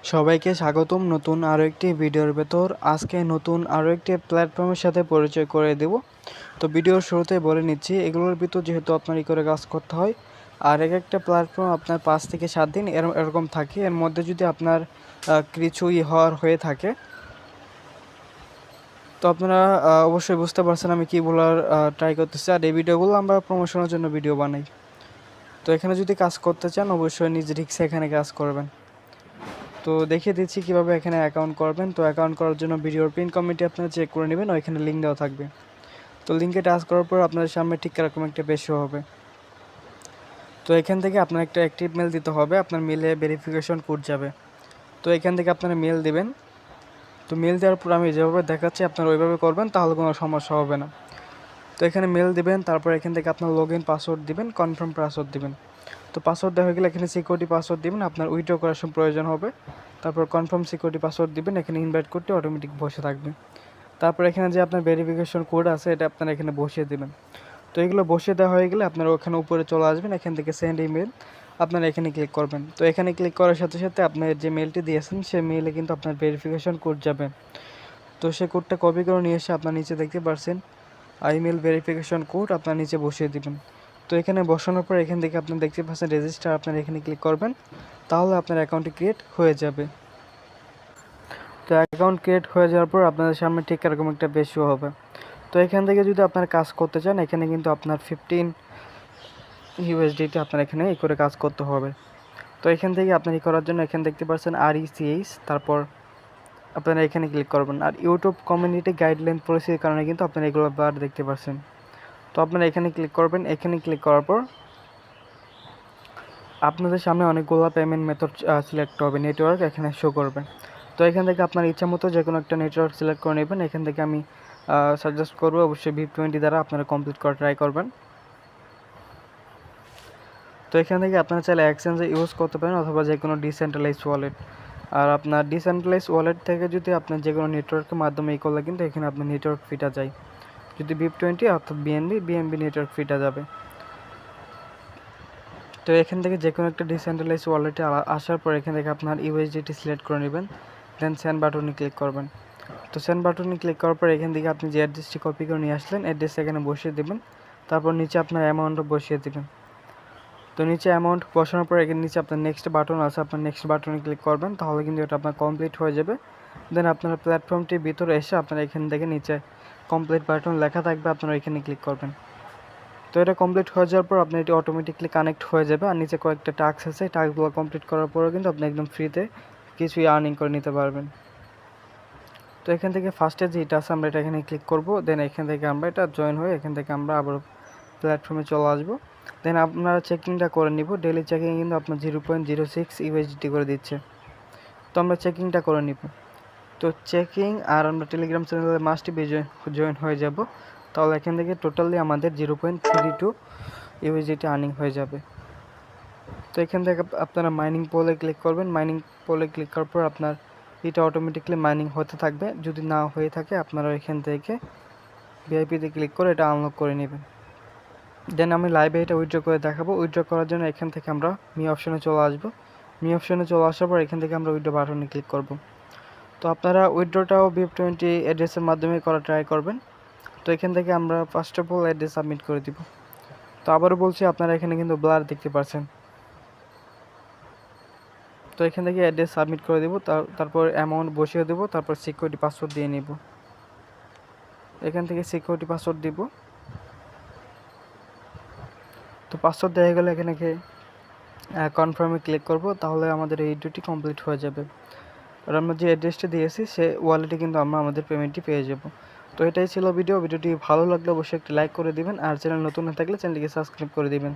সবাইকে স্বাগতম নতুন আরও একটি ভিডিওর ভেতর। আজকে নতুন আরও একটি প্ল্যাটফর্মের সাথে পরিচয় করে দেব। তো ভিডিওর শুরুতে বলে নিচ্ছি, এগুলোর ভিতর যেহেতু আপনার করে কাজ করতে হয়, আর একটা প্ল্যাটফর্ম আপনার 5 থেকে 7 দিন এরকম থাকে। এর মধ্যে যদি আপনার কিছুই হয়ে থাকে, তো আপনারা অবশ্যই বুঝতে পারছেন আমি কী বলার ট্রাই করতেছি। আর এই ভিডিওগুলো আমরা প্রমোশনের জন্য ভিডিও বানাই। তো এখানে যদি কাজ করতে চান অবশ্যই নিজ রিস্কে এখানে কাজ করবেন। তো দেখিয়ে দিচ্ছি কিভাবে এখানে অ্যাকাউন্ট করবেন। তো অ্যাকাউন্ট করার জন্য ভিডিওর পিন কমেন্টে আপনারা চেক করে নেবেন, ওইখানে লিঙ্ক দেওয়া থাকবে। তো লিঙ্কে টাচ করার পর আপনাদের সামনে ঠিক এরকম একটা পেজ শো হবে। তো এখান থেকে আপনার একটা অ্যাক্টিভ মেল দিতে হবে, আপনার মেলে ভেরিফিকেশন কোড যাবে। তো এখান থেকে আপনারা মেল দেবেন। তো মেল দেওয়ার পর আমি যেভাবে দেখাচ্ছি আপনারা ওইভাবে করবেন, তাহলে কোনো সমস্যা হবে না। তো এখানে মেল দেবেন, তারপর এখান থেকে আপনার লগইন পাসওয়ার্ড দিবেন, কনফার্ম পাসওয়ার্ড দিবেন। তো পাসওয়ার্ড দেওয়া হয়ে গেলে এখানে সিকিউরিটি পাসওয়ার্ড দিবেন, আপনার উইথড্র করার সময় প্রয়োজন হবে। তারপর কনফার্ম সিকিউরিটি পাসওয়ার্ড দিবেন, এখানে ইনভাইট করতে অটোমেটিক বসে থাকবে। তারপর এখানে যে আপনার ভেরিফিকেশন কোড আছে এটা আপনারা এখানে বসিয়ে দেবেন। তো এগুলো বসিয়ে দেওয়া হয়ে গেলে আপনারা ওখানে উপরে চলে আসবেন, এখান থেকে সেন্ড ইমেল আপনারা এখানে ক্লিক করবেন। তো এখানে ক্লিক করার সাথে সাথে আপনার যে মেলটি দিয়েছেন সেই মেলে কিন্তু আপনার ভেরিফিকেশন কোড যাবে। তো সেই কোডটা কপি করে নিয়ে এসে আপনার নিচে দেখতে পাচ্ছেন ইমেল ভেরিফিকেশন কোড আপনার নিচে বসিয়ে দিবেন। তো এখানে বসানোর পর এখান থেকে আপনি দেখতে পাচ্ছেন রেজিস্টার, আপনারা এখানে ক্লিক করবেন, তাহলে আপনার অ্যাকাউন্টটি ক্রিয়েট হয়ে যাবে। তো অ্যাকাউন্ট ক্রিয়েট হয়ে যাওয়ার পর আপনাদের সামনে ঠিক এরকম একটা পেজ শো হবে। তো এখান থেকে যদি আপনারা কাজ করতে চান, এখানে কিন্তু আপনার 15 ইউএসডিটি আপনার এখানে এই করে কাজ করতে হবে। তো এখান থেকে আপনার করার জন্য এখানে দেখতে পাচ্ছেন RECH, তারপর আপনারা এখানে ক্লিক করবেন। আর ইউটিউব কমিউনিটি গাইডলাইন পলিসির কারণে কিন্তু আপনারা এগুলো বার দেখতে পাচ্ছেন। তো আপনারা এখানে ক্লিক করবেন, এখানে ক্লিক করার পর আপনাদের সামনে অনেকগুলো পেমেন্ট মেথড সিলেক্ট হবে, নেটওয়ার্ক এখানে শো করবে। তো এখান থেকে আপনার ইচ্ছা মতো যে কোনো একটা নেটওয়ার্ক সিলেক্ট করে নেবেন। এখান থেকে আমি সাজেস্ট করবো অবশ্যই VIP20 দ্বারা আপনারা কমপ্লিট করা ট্রাই করবেন। তো এখান থেকে আপনারা চাইলে এক্সচেঞ্জে ইউজ করতে পারেন অথবা যে কোনো ডিসেন্ট্রালাইজ ওয়ালেট। আর আপনার ডিসেন্ট্রালাইজ ওয়ালেট থেকে যদি আপনার যে কোনো নেটওয়ার্কের মাধ্যমে করলে কিন্তু এখানে আপনার নেটওয়ার্ক ফিটা যায়। যদি VIP20 অর্থাৎ BNB নেটওয়ার্ক ফিটা যাবে। তো এখান থেকে যে কোনো একটা ডিসেন্ট্রালাইজ ওয়ালেটে আসার পর এখান থেকে আপনার USDT সিলেক্ট করে নেবেন, দেন সেন্ড বাটনে ক্লিক করবেন। তো সেন্ড বাটনে ক্লিক করার পর এখান থেকে আপনি যে অ্যাড্রেসটি কপি করে নিয়ে আসলেন অ্যাড্রেস এখানে বসিয়ে দেবেন, তারপর নিচে আপনার অ্যামাউন্টও বসিয়ে দেবেন। তো নিচে অ্যামাউন্ট বসানোর পর এখানে নিচে আপনার নেক্সট বাটন আছে, আপনার নেক্সট বাটনে ক্লিক করবেন, তাহলে কিন্তু এটা আপনার কমপ্লিট হয়ে যাবে। দেন আপনারা প্ল্যাটফর্মটির ভিতরে এসে আপনারা এখান থেকে নিচে কমপ্লিট বাটন লেখা থাকবে, আপনারা এখানে ক্লিক করবেন। তো এটা কমপ্লিট হয়ে যাওয়ার পর আপনার এটি অটোমেটিকলি কানেক্ট হয়ে যাবে। আর নিচে কয়েকটা টাস্ক আছে, টাস্কগুলো কমপ্লিট করার পরেও কিন্তু আপনি একদম ফ্রিতে কিছুই আর্নিং করে নিতে পারবেন। তো এখান থেকে ফার্স্টে যেটা আছে আমরা এটা এখানে ক্লিক করব, দেন এখান থেকে আমরা এটা জয়েন হয়ে এখান থেকে আমরা আবার প্ল্যাটফর্মে চলে আসবো। দেন আপনারা চেকিংটা করে নিব, ডেলি চেকিং কিন্তু আপনার 0.06 USDT করে দিচ্ছে। তো আমরা চেকিংটা করে নিব। তো চেকিং আর আমরা টেলিগ্রাম চ্যানেলে মাস্ট বি জয়েন হয়ে যাব, তাহলে এখান থেকে টোটালি আমাদের 0.32 USDT আর্নিং হয়ে যাবে। তো এখান থেকে আপনারা মাইনিং পোলে ক্লিক করবেন, মাইনিং পোলে ক্লিক করার পর আপনার এটা অটোমেটিকলি মাইনিং হতে থাকবে। যদি না হয়ে থাকে আপনারা এখান থেকে ভিআইপিতে ক্লিক করে এটা আনলক করে নেবেন। দেন আমি লাইভে এটা উইথড্র করে দেখাবো। উইথড্র করার জন্য এখান থেকে আমরা মি অপশনে চলে আসবো। মি অপশনে চলে আসার পর এখান থেকে আমরা উইথড্র বাটনে ক্লিক করব। তো আপনারা উইথড্রটাও VIP20 অ্যাড্রেসের মাধ্যমে করা ট্রাই করবেন। তো এখান থেকে আমরা first of all address submit করে দিব। তো আবারও বলছি, আপনারা এখানে কিন্তু ব্লার দেখতে পাচ্ছেন। তো এখান থেকে অ্যাড্রেস সাবমিট করে দেব, তারপর অ্যামাউন্ট বসিয়ে দেব, তারপর সিকিউরিটি পাসওয়ার্ড দিয়ে নেব। এখান থেকে সিকিউরিটি পাসওয়ার্ড দিব। তো পাসওয়ার্ড দেওয়া গেলে এখানে কনফার্মে ক্লিক করব, তাহলে আমাদের এই দুটি কমপ্লিট হয়ে যাবে। আর আমরা যে অ্যাড্রেসটা দিয়েছি সে ওয়ালেটে কিন্তু আমরা আমাদের পেমেন্টটি পেয়ে যাব। তো এটাই ছিল ভিডিওটি ভালো লাগলে অবশ্যই একটি লাইক করে দিবেন, আর চ্যানেল নতুন হয়ে থাকলে চ্যানেলটিকে সাবস্ক্রাইব করে দিবেন।